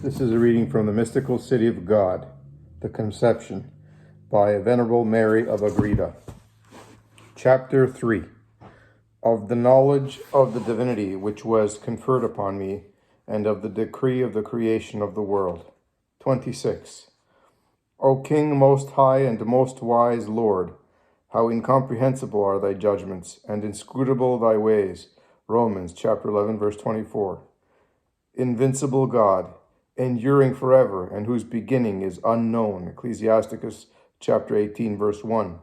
This is a reading from the Mystical City of God, the Conception, by Venerable Mary of Agreda. Chapter 3. Of the knowledge of the divinity which was conferred upon me, and of the decree of the creation of the world. 26. O King, most high and most wise Lord, how incomprehensible are thy judgments, and inscrutable thy ways. Romans chapter 11, verse 24. Invincible God, enduring forever, and whose beginning is unknown. Ecclesiasticus chapter 18, verse 1.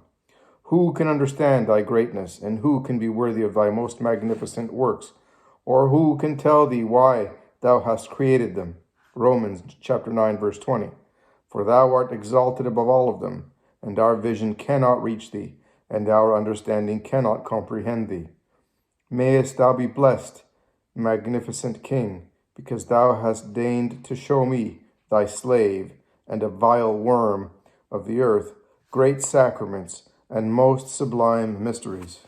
Who can understand thy greatness, and who can be worthy of thy most magnificent works? Or who can tell thee why thou hast created them? Romans chapter 9, verse 20. For thou art exalted above all of them, and our vision cannot reach thee, and our understanding cannot comprehend thee. Mayest thou be blessed, magnificent King, because thou hast deigned to show me, thy slave, and a vile worm of the earth, great sacraments and most sublime mysteries,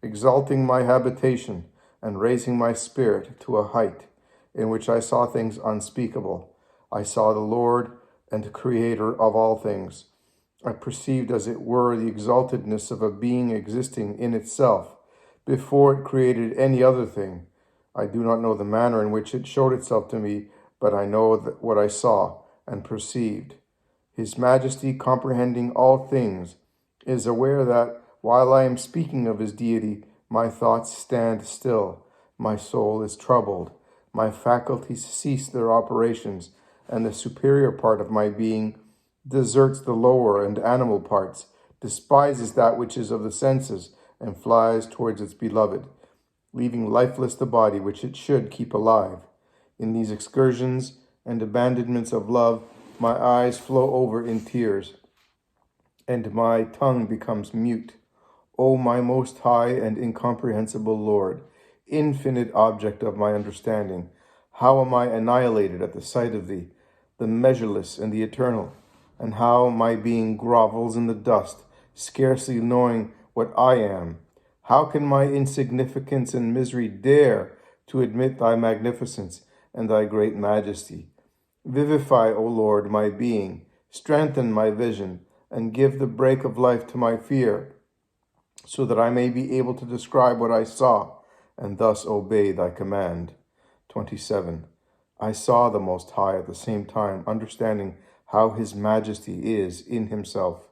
exalting my habitation and raising my spirit to a height in which I saw things unspeakable. I saw the Lord and Creator of all things. I perceived, as it were, the exaltedness of a being existing in itself, before it created any other thing. I do not know the manner in which it showed itself to me, but I know that what I saw and perceived. His Majesty, comprehending all things, is aware that, while I am speaking of his deity, my thoughts stand still, my soul is troubled, my faculties cease their operations, and the superior part of my being deserts the lower and animal parts, despises that which is of the senses, and flies towards its beloved, leaving lifeless the body which it should keep alive. In these excursions and abandonments of love, my eyes flow over in tears, and my tongue becomes mute. O my most high and incomprehensible Lord, infinite object of my understanding, how am I annihilated at the sight of thee, the measureless and the eternal, and how my being grovels in the dust, scarcely knowing what I am. How can my insignificance and misery dare to admit thy magnificence and thy great majesty? Vivify, O Lord, my being, strengthen my vision, and give the break of life to my fear, so that I may be able to describe what I saw, and thus obey thy command. 27. I saw the Most High at the same time, understanding how his majesty is in himself.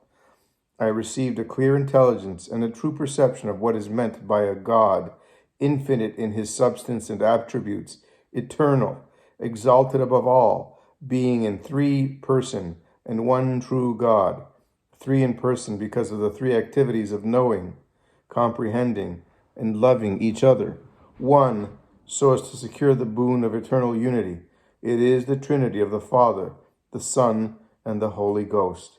I received a clear intelligence and a true perception of what is meant by a God, infinite in his substance and attributes, eternal, exalted above all, being in three person and one true God, three in person because of the three activities of knowing, comprehending, and loving each other, one so as to secure the boon of eternal unity. It is the Trinity of the Father, the Son, and the Holy Ghost.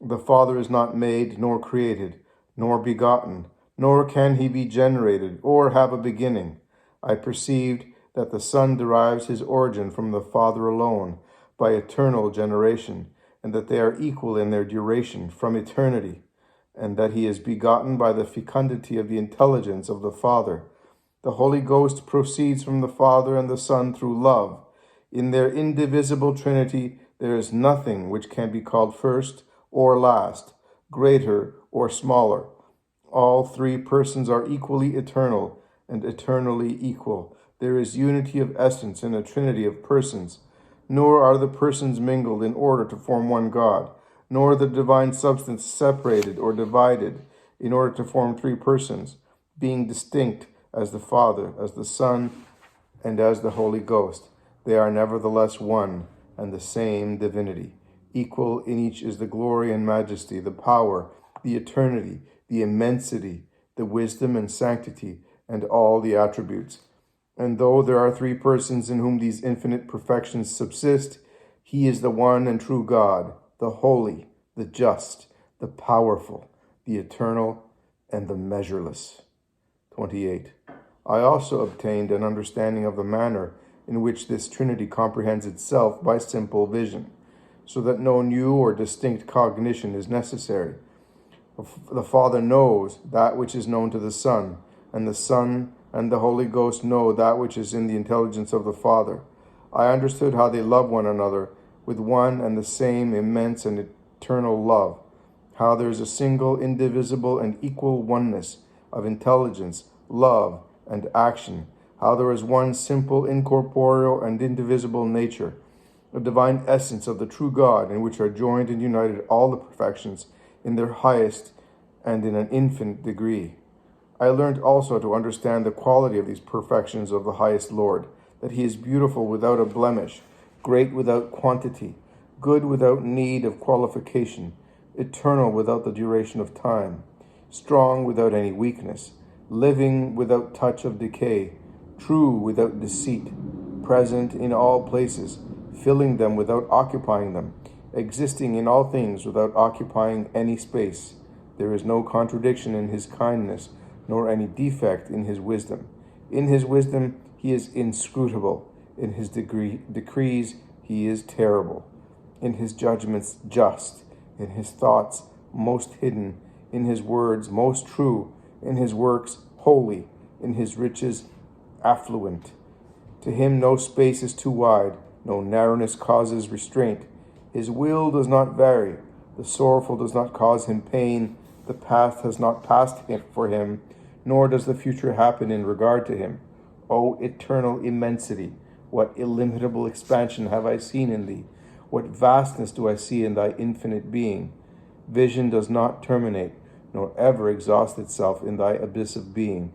The Father is not made, nor created, nor begotten, nor can he be generated, or have a beginning. I perceived that the Son derives his origin from the Father alone, by eternal generation, and that they are equal in their duration from eternity, and that he is begotten by the fecundity of the intelligence of the Father. The Holy Ghost proceeds from the Father and the Son through love. In their indivisible Trinity, there is nothing which can be called first or last, greater or smaller. All three persons are equally eternal and eternally equal. There is unity of essence in a trinity of persons, nor are the persons mingled in order to form one God, nor the divine substance separated or divided in order to form three persons, being distinct as the Father, as the Son, and as the Holy Ghost. They are nevertheless one and the same divinity. Equal in each is the glory and majesty, the power, the eternity, the immensity, the wisdom and sanctity, and all the attributes. And though there are three persons in whom these infinite perfections subsist, he is the one and true God, the holy, the just, the powerful, the eternal, and the measureless. 28. I also obtained an understanding of the manner in which this Trinity comprehends itself by simple vision, so that no new or distinct cognition is necessary. The Father knows that which is known to the Son, and the Son and the Holy Ghost know that which is in the intelligence of the Father. I understood how they love one another with one and the same immense and eternal love, how there is a single, indivisible, and equal oneness of intelligence, love, and action, how there is one simple, incorporeal, and indivisible nature, a divine essence of the true God, in which are joined and united all the perfections in their highest and in an infinite degree. I learned also to understand the quality of these perfections of the highest Lord, that he is beautiful without a blemish, great without quantity, good without need of qualification, eternal without the duration of time, strong without any weakness, living without touch of decay, true without deceit, present in all places, filling them without occupying them, existing in all things without occupying any space. There is no contradiction in his kindness, nor any defect in his wisdom. In his wisdom he is inscrutable. In his decrees he is terrible. In his judgments just. In his thoughts most hidden. In his words most true. In his works holy. In his riches affluent. To him no space is too wide, no narrowness causes restraint. His will does not vary. The sorrowful does not cause him pain. The past has not passed for him, nor does the future happen in regard to him. O eternal immensity, what illimitable expansion have I seen in thee? What vastness do I see in thy infinite being? Vision does not terminate, nor ever exhaust itself in thy abyss of being.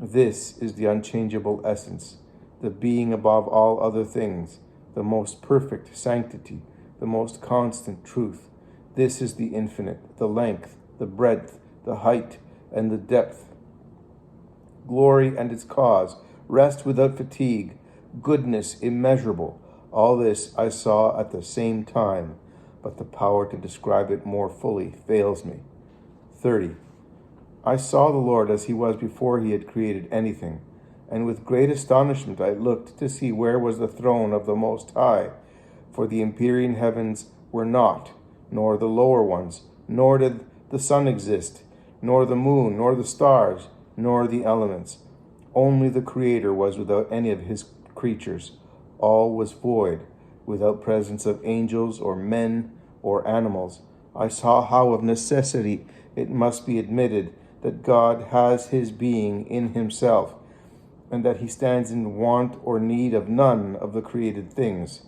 This is the unchangeable essence, the being above all other things, the most perfect sanctity, the most constant truth. This is the infinite, the length, the breadth, the height, and the depth. Glory and its cause, rest without fatigue, goodness immeasurable. All this I saw at the same time, but the power to describe it more fully fails me. 30. I saw the Lord as he was before he had created anything, and with great astonishment I looked to see where was the throne of the Most High, for the empyrean heavens were not, nor the lower ones, nor did the sun exist, nor the moon, nor the stars, nor the elements. Only the Creator was without any of his creatures. All was void, without presence of angels or men or animals. I saw how of necessity it must be admitted that God has his being in himself, and that he stands in want or need of none of the created things,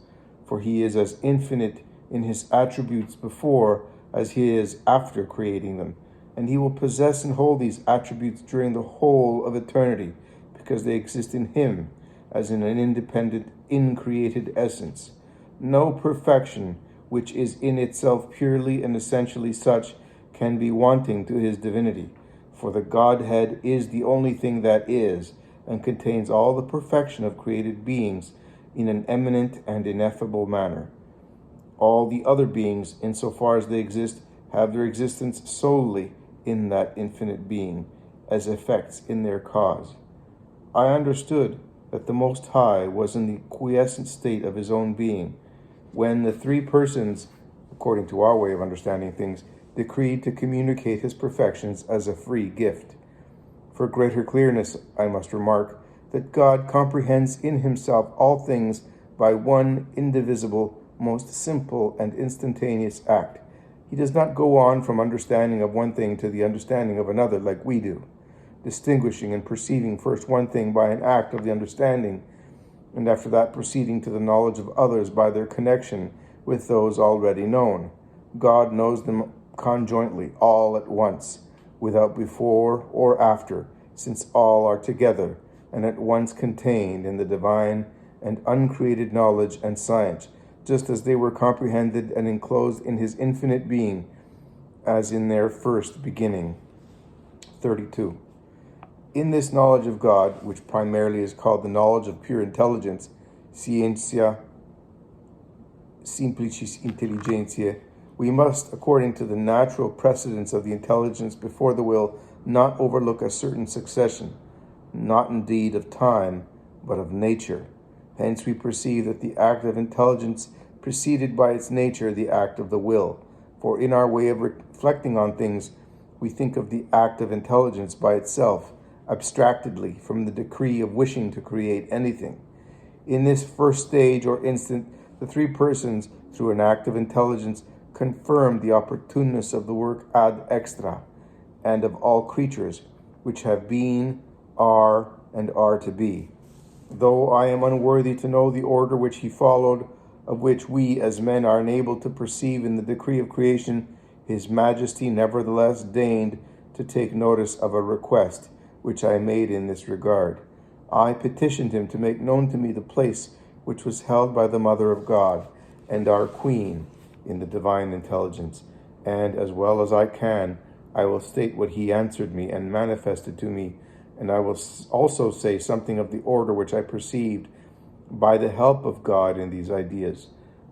for he is as infinite in his attributes before as he is after creating them, and he will possess and hold these attributes during the whole of eternity, because they exist in him as in an independent, increated essence. No perfection which is in itself purely and essentially such can be wanting to his divinity, for the Godhead is the only thing that is, and contains all the perfection of created beings in an eminent and ineffable manner. All the other beings, insofar as they exist, have their existence solely in that infinite being, as effects in their cause. I understood that the Most High was in the quiescent state of his own being, when the three persons, according to our way of understanding things, decreed to communicate his perfections as a free gift. For greater clearness, I must remark that God comprehends in himself all things by one indivisible, most simple and instantaneous act. He does not go on from understanding of one thing to the understanding of another like we do, distinguishing and perceiving first one thing by an act of the understanding, and after that proceeding to the knowledge of others by their connection with those already known. God knows them conjointly, all at once, without before or after, since all are together and at once contained in the divine and uncreated knowledge and science, just as they were comprehended and enclosed in his infinite being, as in their first beginning. 32. In this knowledge of God, which primarily is called the knowledge of pure intelligence, scientia simplicis intelligentiae, we must, according to the natural precedence of the intelligence before the will, not overlook a certain succession, not indeed of time, but of nature. Hence we perceive that the act of intelligence preceded by its nature the act of the will. For in our way of reflecting on things, we think of the act of intelligence by itself, abstractedly from the decree of wishing to create anything. In this first stage or instant, the three persons, through an act of intelligence, confirmed the opportuneness of the work ad extra, and of all creatures, which have been, are, and are to be. Though I am unworthy to know the order which he followed, of which we as men are enabled to perceive in the decree of creation, his majesty nevertheless deigned to take notice of a request which I made in this regard. I petitioned him to make known to me the place which was held by the Mother of God and our Queen in the divine intelligence, and as well as I can, I will state what he answered me and manifested to me, and I will also say something of the order which I perceived by the help of God in these ideas.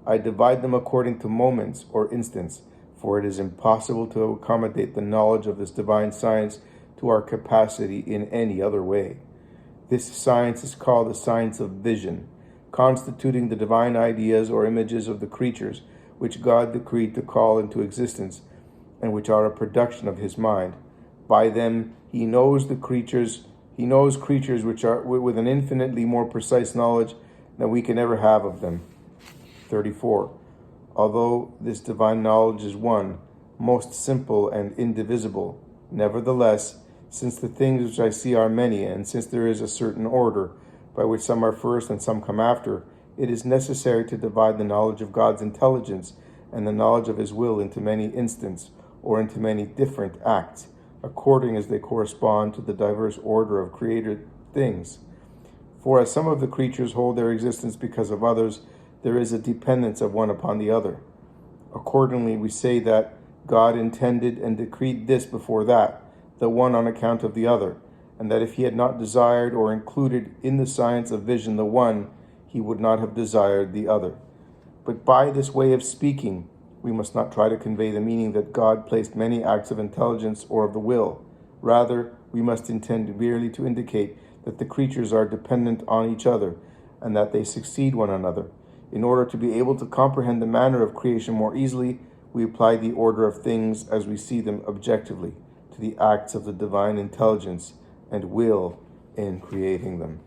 I divide them according to moments or instants, for it is impossible to accommodate the knowledge of this divine science to our capacity in any other way. This science is called the science of vision, constituting the divine ideas or images of the creatures which God decreed to call into existence, and which are a production of his mind. By them he knows creatures which are with an infinitely more precise knowledge than we can ever have of them. 34. Although this divine knowledge is one, most simple and indivisible, nevertheless, since the things which I see are many, and since there is a certain order, by which some are first and some come after, it is necessary to divide the knowledge of God's intelligence and the knowledge of his will into many instants, or into many different acts, according as they correspond to the diverse order of created things. For as some of the creatures hold their existence because of others, there is a dependence of one upon the other. Accordingly, we say that God intended and decreed this before that, the one on account of the other, and that if he had not desired or included in the science of vision the one, he would not have desired the other. But by this way of speaking, we must not try to convey the meaning that God placed many acts of intelligence or of the will. Rather, we must intend merely to indicate that the creatures are dependent on each other, and that they succeed one another. In order to be able to comprehend the manner of creation more easily, we apply the order of things as we see them objectively to the acts of the divine intelligence and will in creating them.